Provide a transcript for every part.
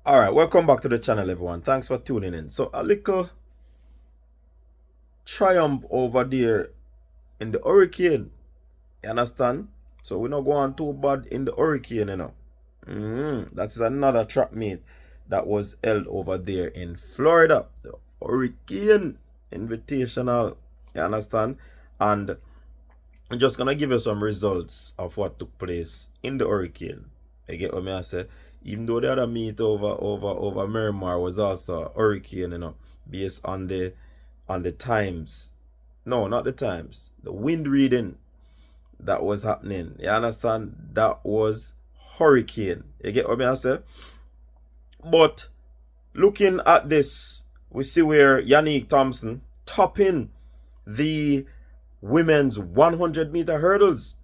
All right, welcome back to the channel, everyone. Thanks for tuning in. So, a little triumph over there in the hurricane. You understand? So, we're not going too bad in the hurricane, you know. That is another trap meet that was held over there in Florida. The Hurricane Invitational. You understand? And I'm just gonna give you some results of what took place in the hurricane. You get what I say? Even though the other meet over Miramar was also a hurricane, based on the times. No, not the times. The wind reading that was happening. You understand? That was hurricane. You get what I say? But looking at this, we see where Yannick Thompson topping the women's 100-meter hurdles.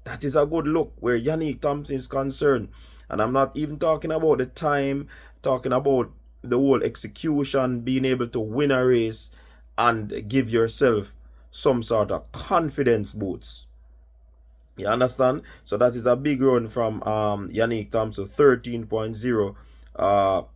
That is a good look where Yannick Thompson is concerned. And I'm not even talking about the time, talking about the whole execution, being able to win a race and give yourself some sort of confidence boosts. You understand? So that is a big run from Yannick Thompson, 13.0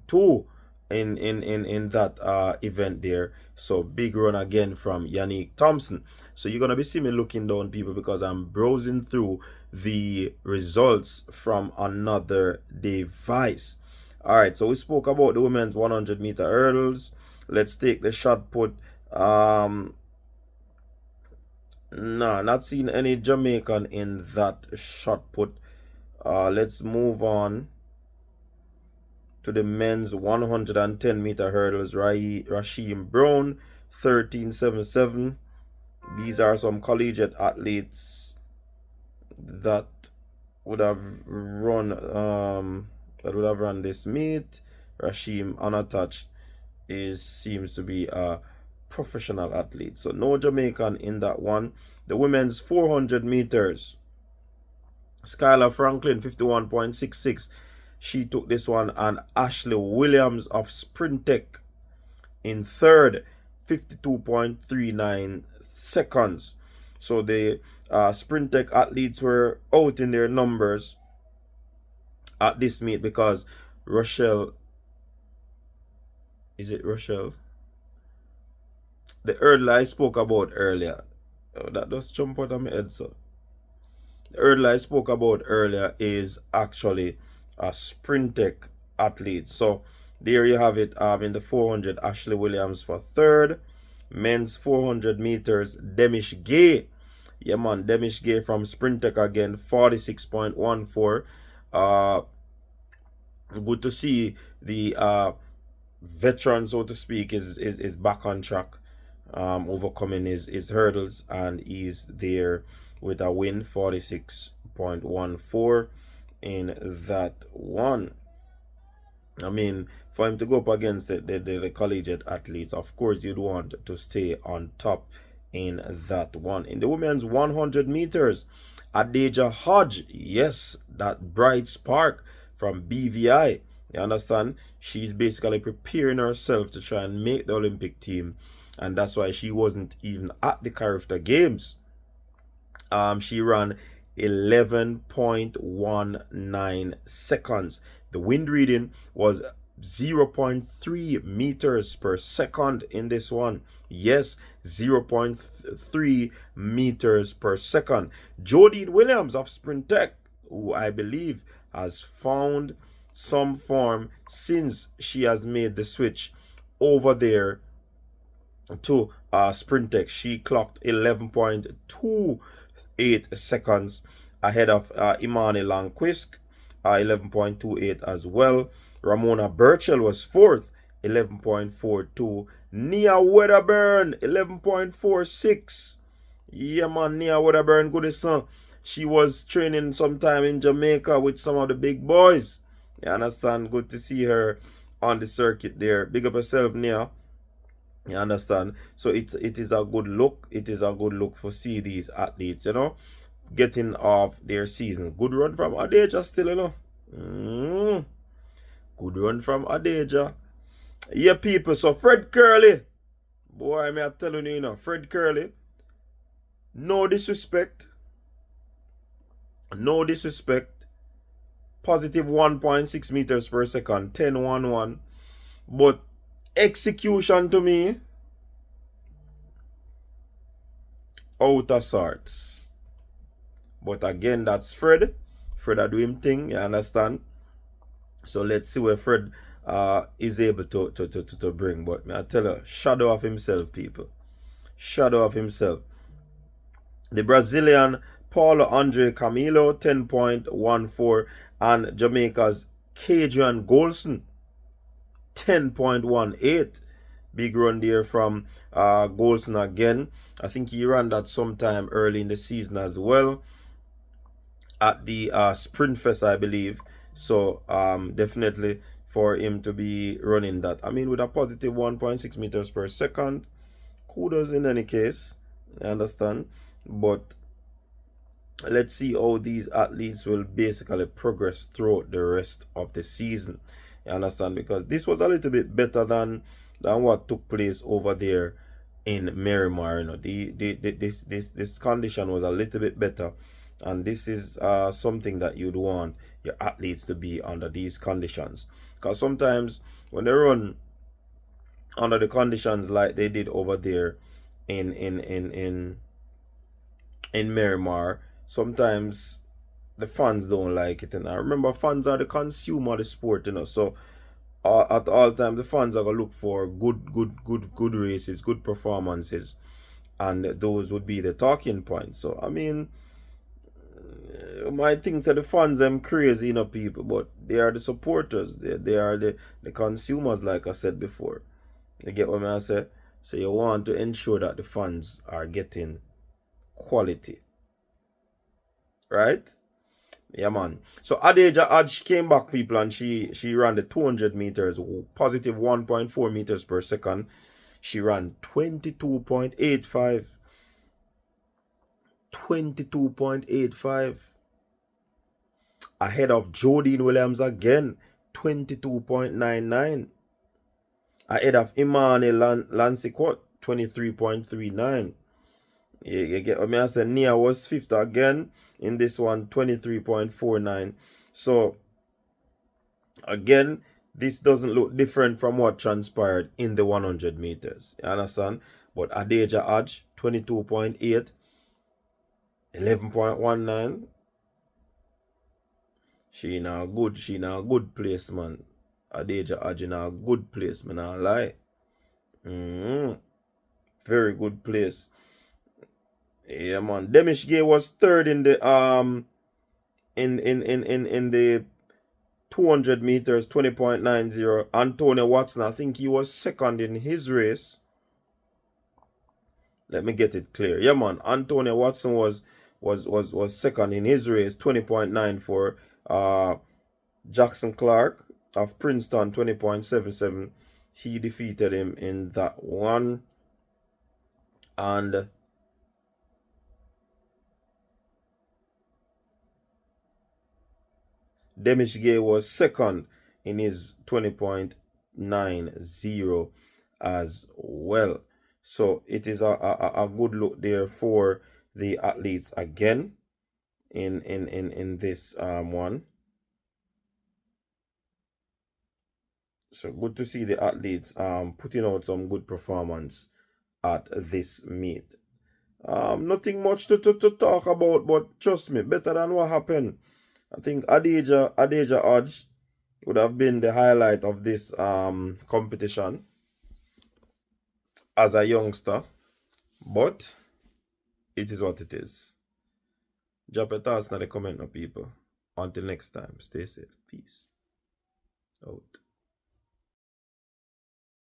2 in that event there. So big run again from Yannick Thompson. So you're gonna be seeing me looking down, people, because I'm browsing through the results from another device. All right, so we spoke about the women's 100-meter hurdles. Let's take the shot put. No, not seeing any Jamaican in that shot put. Let's move on to the men's 110-meter hurdles. Rasheem Brown, 13.77. These are some collegiate athletes that would have run this meet. Rasheem, unattached, seems to be a professional athlete. So no Jamaican in that one. The women's 400 meters. Skylar Franklin, 51.66. She took this one, and Ashley Williams of Sprintec in third, 52.39 seconds. So the Sprintec athletes were out in their numbers at this meet because Rochelle, is it Rochelle? The hurdle I spoke about earlier, that just jump out of my head, so. The hurdle I spoke about earlier is actually a Sprintec athlete. So there you have it. In the 400, Ashley Williams for third. Men's 400 meters, Demish Gay. Yeah, man, Demish Gay from Sprintec again, 46.14. Good to see the veteran, so to speak, is back on track, overcoming his hurdles, and he's there with a win, 46.14 in that one. I mean, for him to go up against the collegiate athletes, of course you'd want to stay on top in that one. In the women's 100 meters, Adaejah Hodge, yes, that bright spark from BVI, you understand? She's basically preparing herself to try and make the Olympic team, and that's why she wasn't even at the Carifta Games. She ran 11.19 seconds. The wind reading was 0.3 meters per second in this one. Yes, 0.3 meters per second. Jodine Williams of Sprintec, who I believe has found some form since she has made the switch over there to Sprintec. She clocked 11.28 seconds ahead of Imani Longquist, 11.28 as well. Ramona Burchell was fourth, 11.42. Nia Wedderburn, 11.46. Yeah, man, Nia Wedderburn, good son. She was training sometime in Jamaica with some of the big boys. You understand? Good to see her on the circuit there. Big up yourself, Nia. You understand? So it is a good look. It is a good look for see these athletes, getting off their season. Good run from Adaejah still, Good run from Adaejah. Yeah, people. So Fred Curley, boy, I'm telling you, Fred Curley, no disrespect. No disrespect. positive 1.6 meters per second, 10.11. But execution to me, out of sorts. But again, that's Fred. Fred are doing thing, you understand? So let's see where Fred is able to bring. But I tell you, shadow of himself, people. Shadow of himself. The Brazilian Paulo Andre Camilo, 10.14. And Jamaica's Cadrian Golson, 10.18. Big run there from Golson again. I think he ran that sometime early in the season as well at the Sprint Fest, I believe. So definitely for him to be running that. I mean, with a positive 1.6 meters per second, kudos in any case. I understand. But let's see how these athletes will basically progress throughout the rest of the season. You understand? Because this was a little bit better than what took place over there in Miramar. You know, this condition was a little bit better, and this is something that you'd want your athletes to be under these conditions. Because sometimes when they run under the conditions like they did over there in Miramar, sometimes the fans don't like it. And I remember, fans are the consumer of the sport, you know. So at all times, the fans are gonna look for good races, good performances, and those would be the talking points. So I mean, my thing that the fans them crazy, you know, people, but they are the supporters. They are the consumers, like I said before. You get what I say? So you want to ensure that the fans are getting quality, right? Yeah, man. So Adaejah Hodge came back, people, and she ran the 200 meters, positive 1.4 meters per second. She ran 22.85. 22.85. Ahead of Jodine Williams again, 22.99. Ahead of Imane Lansiquot, 23.39. You get what I say? Nia was fifth again in this one, 23.49. So again, this doesn't look different from what transpired in the 100 meters. You understand? But Adaejah Hodge, 22.8, 11.19. She in a good place, man. Adaejah Hodge in a good place, man. I lie. Very good place. Yeah, man. Demish Gay was third in the in the 200 meters, 20.90. Antonio Watson, I think he was second in his race. Let me get it clear. Yeah, man. Antonio Watson was second in his race, 20.94. Jackson Clark of Princeton, 20.77. He defeated him in that one. And Demish Gay was second in his 20.90 as well. So it is a good look there for the athletes again in this one. So good to see the athletes putting out some good performance at this meet. Nothing much to talk about, but trust me, better than what happened. I think Adaejah Hodge would have been the highlight of this competition as a youngster, but it is what it is. Drop your thoughts in the comment, no people. Until next time, stay safe. Peace out.